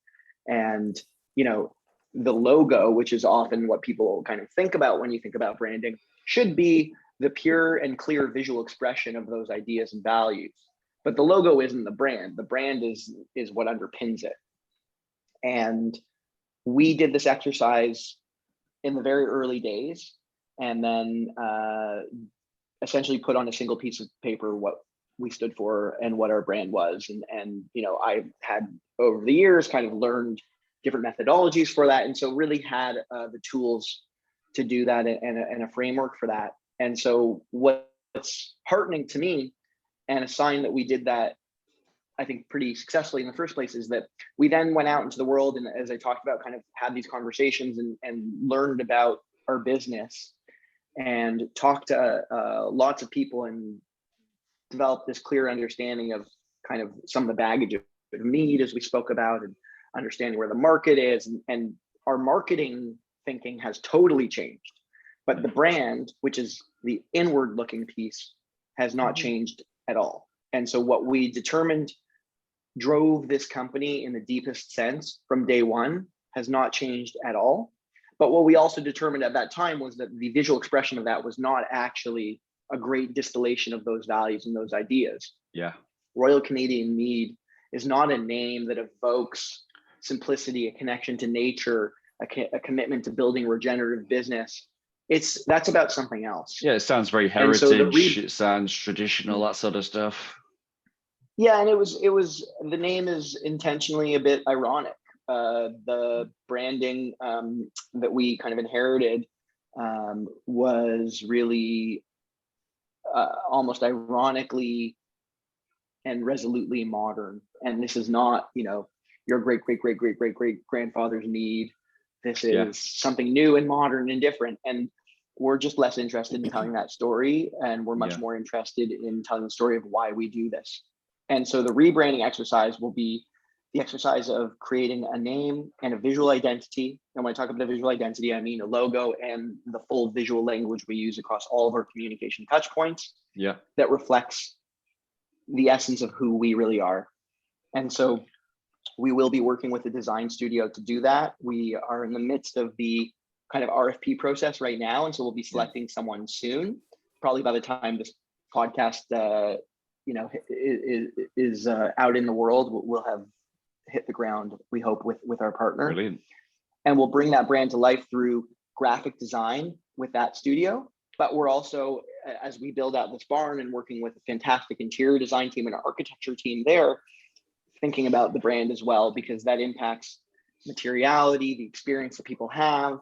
And, you know, the logo, which is often what people kind of think about when you think about branding, should be the pure and clear visual expression of those ideas and values. But the logo isn't the brand. The brand is what underpins it. And we did this exercise in the very early days, and then essentially put on a single piece of paper what we stood for and what our brand was. And you know, I had over the years kind of learned different methodologies for that, and so really had the tools to do that and a framework for that. And so what's heartening to me, and a sign that we did that, I think, pretty successfully in the first place, is that we then went out into the world and, as I talked about, kind of had these conversations and learned about our business and talked to lots of people and developed this clear understanding of kind of some of the baggage of Mead, as we spoke about, and understanding where the market is. And our marketing thinking has totally changed. But the brand, which is the inward looking piece, has not changed at all. And so what we determined drove this company in the deepest sense from day one has not changed at all. But what we also determined at that time was that the visual expression of that was not actually a great distillation of those values and those ideas.
Yeah. Royal
Canadian Mead is not a name that evokes simplicity, a connection to nature, a commitment to building regenerative business. That's about something else.
Yeah, it sounds very heritage. So it sounds traditional, that sort of stuff.
Yeah, and it was the name is intentionally a bit ironic. The branding that we kind of inherited was really almost ironically and resolutely modern. And this is not, you know, your great grandfather's Mead. This is something new and modern and different. And we're just less interested in telling that story, and we're much more interested in telling the story of why we do this. And so the rebranding exercise will be the exercise of creating a name and a visual identity. And when I talk about a visual identity, I mean a logo and the full visual language we use across all of our communication touch points that reflects the essence of who we really are. And so we will be working with a design studio to do that. We are in the midst of the kind of RFP process right now. And so we'll be selecting someone soon. Probably by the time this podcast is out in the world, we'll have hit the ground, we hope, with our partner.
Brilliant.
And we'll bring that brand to life through graphic design with that studio. But we're also, as we build out this barn and working with a fantastic interior design team and an architecture team there, thinking about the brand as well, because that impacts materiality, the experience that people have.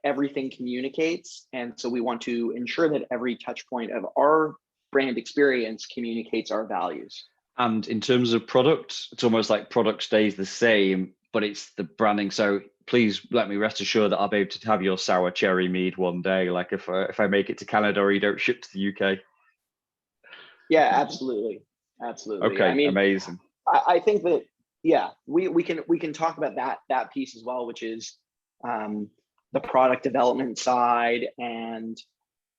Everything communicates. And so we want to ensure that every touch point of our brand experience communicates our values.
And in terms of product, it's almost like product stays the same, but it's the branding. So please let me rest assured that I'll be able to have your sour cherry mead one day, like if I make it to Canada or you don't ship to the UK.
Yeah, absolutely.
Okay, I mean, amazing.
I think that, we can talk about that piece as well, which is the product development side, and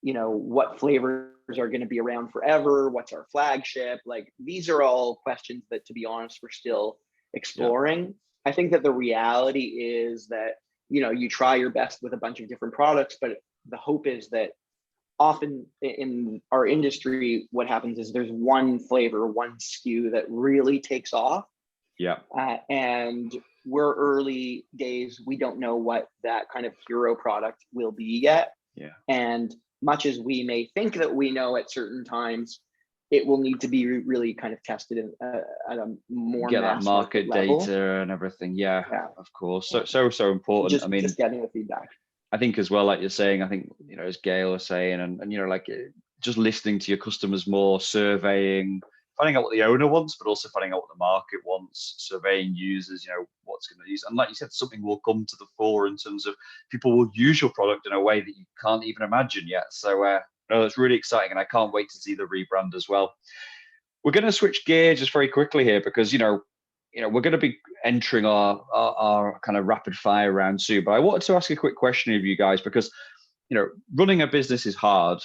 what flavors are going to be around forever, what's our flagship. Like, these are all questions that, to be honest, we're still exploring. I think that the reality is that you try your best with a bunch of different products, but the hope is that often in our industry, what happens is there's one flavor, one SKU that really takes off. And we're early days. We don't know what that kind of hero product will be yet. And much as we may think that we know at certain times, it will need to be really kind of tested at a more
get that market
level.
Data and everything. Of course. So important.
Just getting the feedback.
I think as well, like you're saying, I think, as Gail was saying, and like just listening to your customers more, surveying, finding out what the owner wants, but also finding out what the market wants, surveying users, what's going to use. And like you said, something will come to the fore in terms of people will use your product in a way that you can't even imagine yet. So no, that's really exciting. And I can't wait to see the rebrand as well. We're going to switch gears just very quickly here because, we're going to be entering our kind of rapid fire round soon. But I wanted to ask a quick question of you guys because, running a business is hard.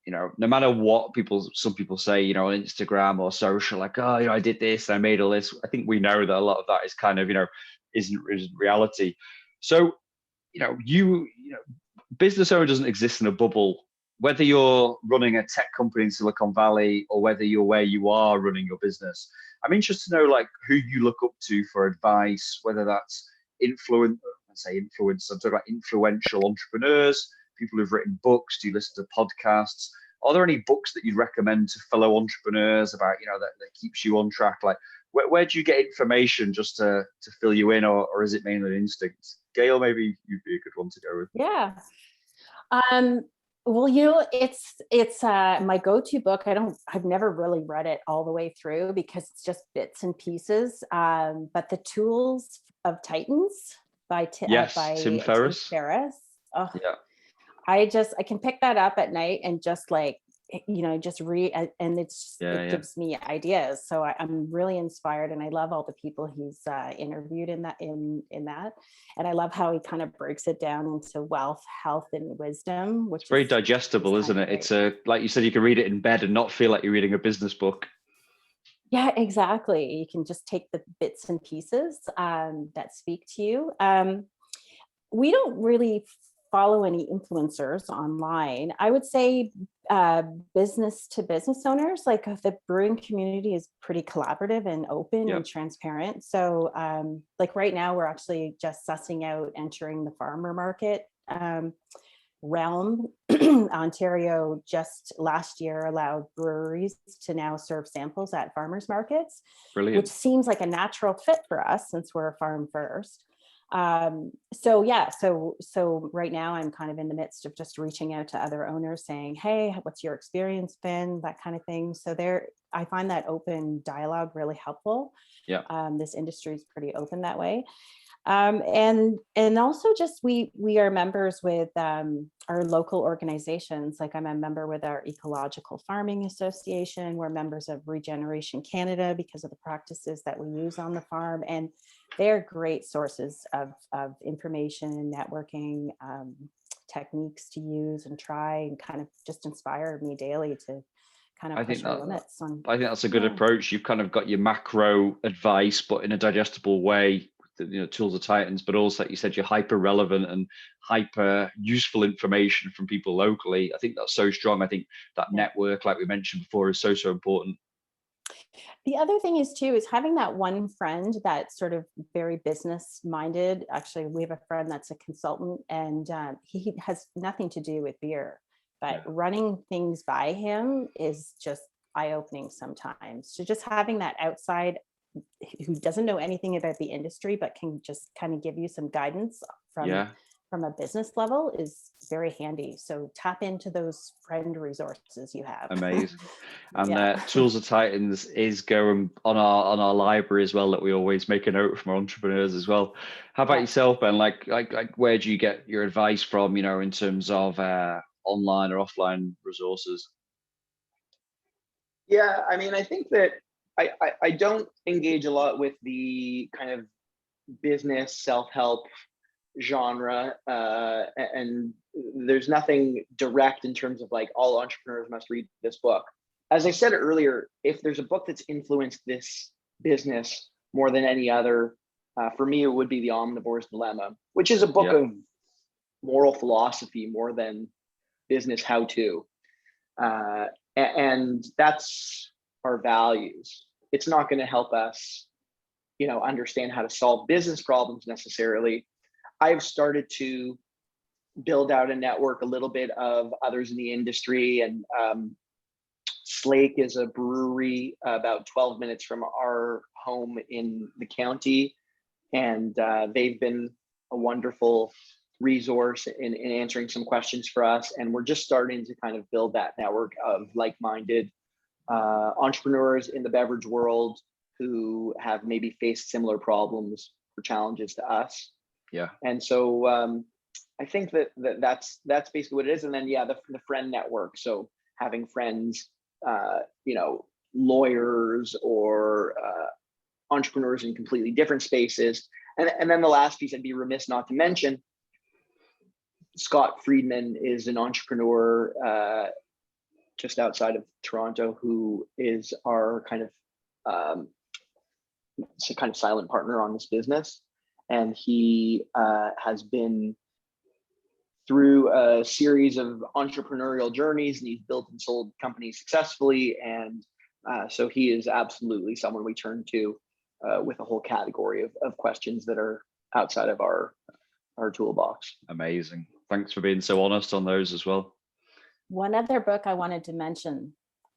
No matter what some people say, on Instagram or social, like, oh, I did this, I made all this. I think we know that a lot of that is kind of, isn't reality. So, business owner doesn't exist in a bubble. Whether you're running a tech company in Silicon Valley or whether you're where you are running your business, I'm interested to know like who you look up to for advice, whether that's I'm talking about influential entrepreneurs, people who've written books. Do you listen to podcasts? Are there any books that you'd recommend to fellow entrepreneurs about, that keeps you on track? Like where do you get information just to fill you in, or is it mainly instinct? Gail, maybe you'd be a good one to go with.
Yeah. Well, it's my go-to book. I've never really read it all the way through because it's just bits and pieces. But The Tools of Titans by
Tim Ferriss.
Oh,
yeah.
I can pick that up at night and just like, just read, and it gives me ideas. So I'm really inspired, and I love all the people he's interviewed in that. And I love how he kind of breaks it down into wealth, health, and wisdom, which
is very digestible, isn't it? It's like you said, you can read it in bed and not feel like you're reading a business book.
Yeah, exactly. You can just take the bits and pieces that speak to you. We don't really follow any influencers online. I would say business to business owners, like the brewing community is pretty collaborative and open and transparent. So like right now, we're actually just sussing out entering the farmer market realm. Ontario just last year allowed breweries to now serve samples at farmers markets.
Brilliant.
Which seems like a natural fit for us since we're a farm first. So right now I'm kind of in the midst of just reaching out to other owners saying, hey, what's your experience been, that kind of thing. So I find that open dialogue really helpful.
Yeah.
This industry is pretty open that way. And also just we are members with our local organizations. Like I'm a member with our Ecological Farming Association. We're members of Regeneration Canada because of the practices that we use on the farm, and they're great sources of information and networking techniques to use and try, and kind of just inspire me daily to kind of push my limits on.
I think that's a good approach. You've kind of got your macro advice, but in a digestible way. Tools of Titans, but also, like you said, you're hyper relevant and hyper useful information from people locally. I think that's so strong. I think that network, like we mentioned before, is so important.
The other thing is having that one friend that's sort of very business minded. Actually, we have a friend that's a consultant, and he has nothing to do with beer, but running things by him is just eye-opening sometimes. So just having that outside who doesn't know anything about the industry but can just kind of give you some guidance from a business level is very handy. So tap into those friend resources you have.
Amazing. And Tools of Titans is going on our library as well, that we always make a note from our entrepreneurs as well. How about yourself, Ben? Like where do you get your advice from, in terms of online or offline resources?
Yeah, I mean, I think that I don't engage a lot with the kind of business self-help genre, and there's nothing direct in terms of like all entrepreneurs must read this book. As I said earlier, if there's a book that's influenced this business more than any other, for me, it would be The Omnivore's Dilemma, which is a book of moral philosophy more than business how-to. And that's our values. It's not going to help us, understand how to solve business problems necessarily. I've started to build out a network a little bit of others in the industry, and Slake is a brewery about 12 minutes from our home in the county, and they've been a wonderful resource in answering some questions for us. And we're just starting to kind of build that network of like-minded entrepreneurs in the beverage world who have maybe faced similar problems or challenges to us.
Yeah.
And so I think that's basically what it is. And then, yeah, the friend network. So having friends, lawyers or entrepreneurs in completely different spaces. And then the last piece I'd be remiss not to mention, Scott Friedman is an entrepreneur just outside of Toronto who is our kind of silent partner on this business. And he has been through a series of entrepreneurial journeys, and he's built and sold companies successfully. And so he is absolutely someone we turn to with a whole category of questions that are outside of our toolbox.
Amazing. Thanks for being so honest on those as well.
One other book I wanted to mention,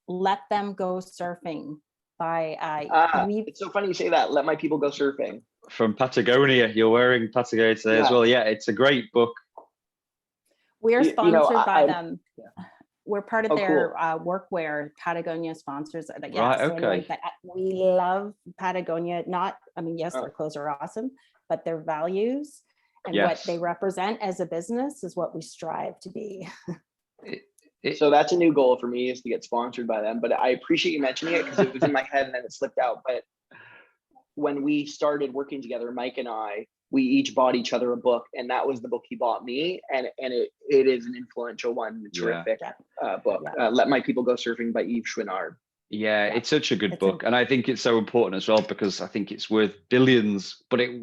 Let Them Go Surfing by
it's so funny you say that. Let My People Go Surfing.
From Patagonia. You're wearing Patagonia today as well. Yeah, it's a great book.
We're sponsored by them.
Yeah.
We're part of their workwear. Patagonia sponsors.
Right, okay.
But we love Patagonia. Yes, their clothes are awesome, but their values and what they represent as a business is what we strive to be.
So that's a new goal for me, is to get sponsored by them. But I appreciate you mentioning it because it was in my head and then it slipped out. But when we started working together, Mike and I, we each bought each other a book, and that was the book he bought me. And it is an influential one, terrific book. Let My People Go Surfing by Yves Chouinard.
Yeah, it's such a good book. And I think it's so important as well, because I think it's worth billions, but that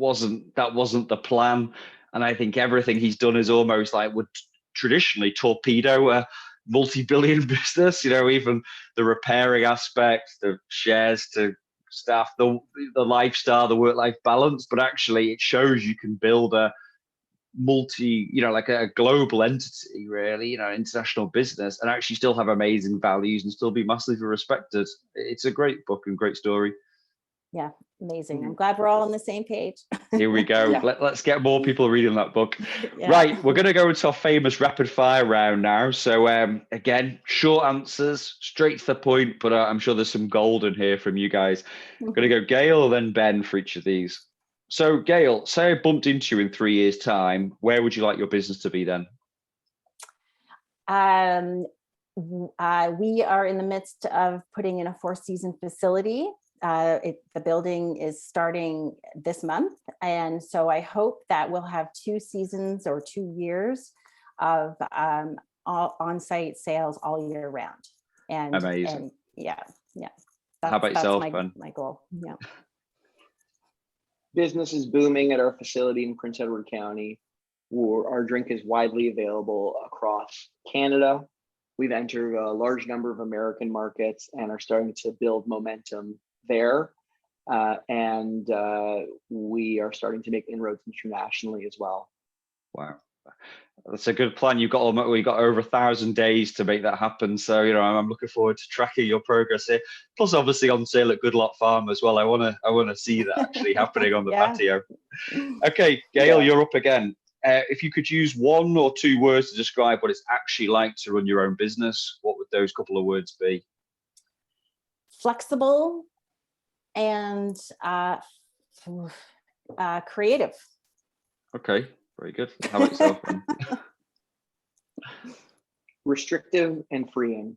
wasn't the plan. And I think everything he's done is almost like would traditionally torpedo a multi-billion business, even the repairing aspect, the shares to staff, the lifestyle, the work-life balance, but actually it shows you can build a like a global entity, really, international business, and actually still have amazing values and still be massively respected. It's a great book and great story.
Yeah, amazing. I'm glad we're all on the same page.
Here we go. Let's get more people reading that book. Right, we're going to go into our famous rapid fire round now. So again, short answers, straight to the point, but I'm sure there's some gold in here from you guys. I'm going to go Gail, then Ben for each of these. So Gail, say I bumped into you in 3 years' time, where would you like your business to be then?
We are in the midst of putting in a 4-season facility. The building is starting this month. And so I hope that we'll have 2 seasons or 2 years of on-site sales all year round. And
amazing.
Yeah.
How about yourself, Ben?
My goal. Yeah.
Business is booming at our facility in Prince Edward County. Our drink is widely available across Canada. We've entered a large number of American markets and are starting to build momentum there. And we are starting to make inroads internationally as well. Wow.
That's a good plan. We've got over 1,000 days to make that happen. So, I'm looking forward to tracking your progress here. Plus, obviously, on sale at Goodlot Farm as well. I want to see that actually happening on the patio. Okay, Gail, you're up again. If you could use 1 or 2 words to describe what it's actually like to run your own business, what would those couple of words be?
Flexible and creative.
Okay. Very good. How about yourself?
Restrictive and freeing.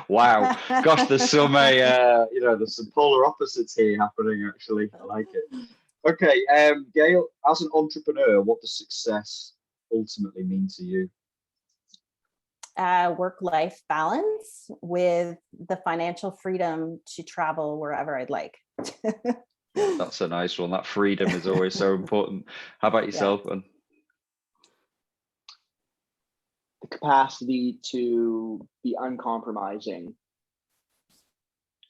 Wow. Gosh, there's some there's some polar opposites here happening actually. I like it. Okay, Gail, as an entrepreneur, what does success ultimately mean to you?
Work-life balance with the financial freedom to travel wherever I'd like.
That's a nice one. That freedom is always so important. How about yourself, Ben?
The capacity to be uncompromising.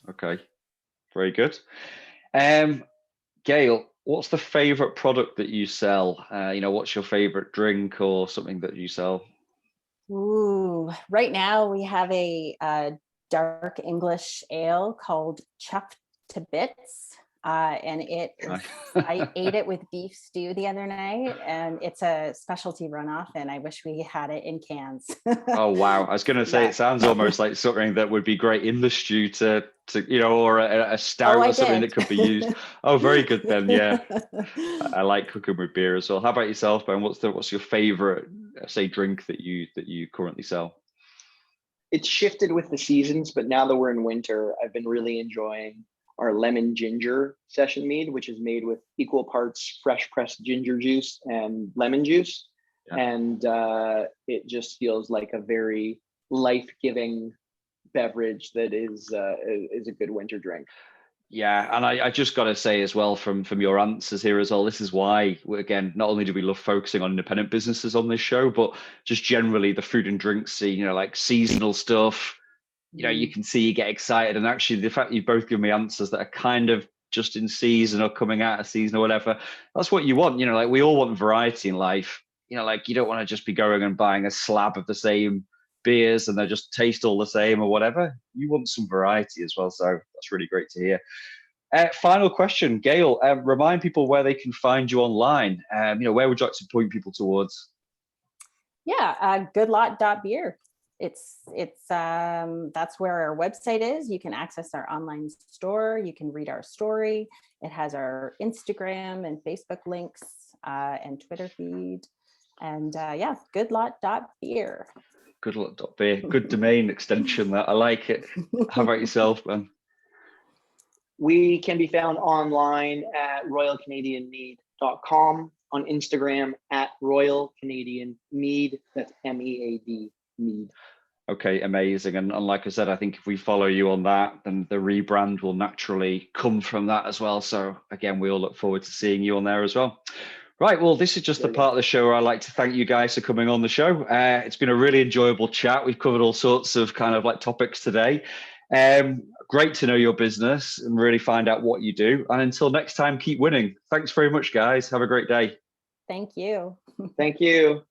Okay, very good. Gail, what's the favorite product that you sell? What's your favorite drink or something that you sell?
Ooh, right now we have a dark English ale called Chuffed to Bits. And I ate it with beef stew the other night, and it's a specialty runoff, and I wish we had it in cans.
Oh, wow. I was going to say,
Yeah.
it sounds almost like something that would be great in the stew to or a stout or something that could be used. Oh, very good then. Yeah. I like cooking with beer as well. How about yourself, Ben? What's your favorite, say, drink that you currently sell?
It's shifted with the seasons, but now that we're in winter, I've been really enjoying our lemon ginger session mead, which is made with equal parts fresh pressed ginger juice and lemon juice. Yeah. And it just feels like a very life-giving beverage that is a good winter drink.
Yeah, and I just got to say as well from your answers here as well, this is why, again, not only do we love focusing on independent businesses on this show, but just generally the food and drink scene, like seasonal stuff, you can see you get excited. And actually the fact you both give me answers that are kind of just in season or coming out of season or whatever, that's what you want. Like we all want variety in life. Like you don't want to just be going and buying a slab of the same beers and they just taste all the same or whatever. You want some variety as well. So that's really great to hear. Final question, Gail, remind people where they can find you online. Where would you like to point people towards?
Yeah, goodlot.beer. It's that's where our website is. You can access our online store. You can read our story. It has our Instagram and Facebook links and Twitter feed. And yeah, goodlot.beer.
Goodlot.beer. Good domain extension. That I like it. How about yourself, Ben?
We can be found online at royalcanadianmead.com, on Instagram at Royal Canadian Mead. That's MEAD, Mead.
Okay, amazing. And like I said, I think if we follow you on that, then the rebrand will naturally come from that as well. So again, we all look forward to seeing you on there as well. Right, well, this is just the part of the show where I like to thank you guys for coming on the show. It's been a really enjoyable chat. We've covered all sorts of kind of like topics today. Great to know your business and really find out what you do. And until next time, keep winning. Thanks very much, guys. Have a great day.
Thank you.
Thank you.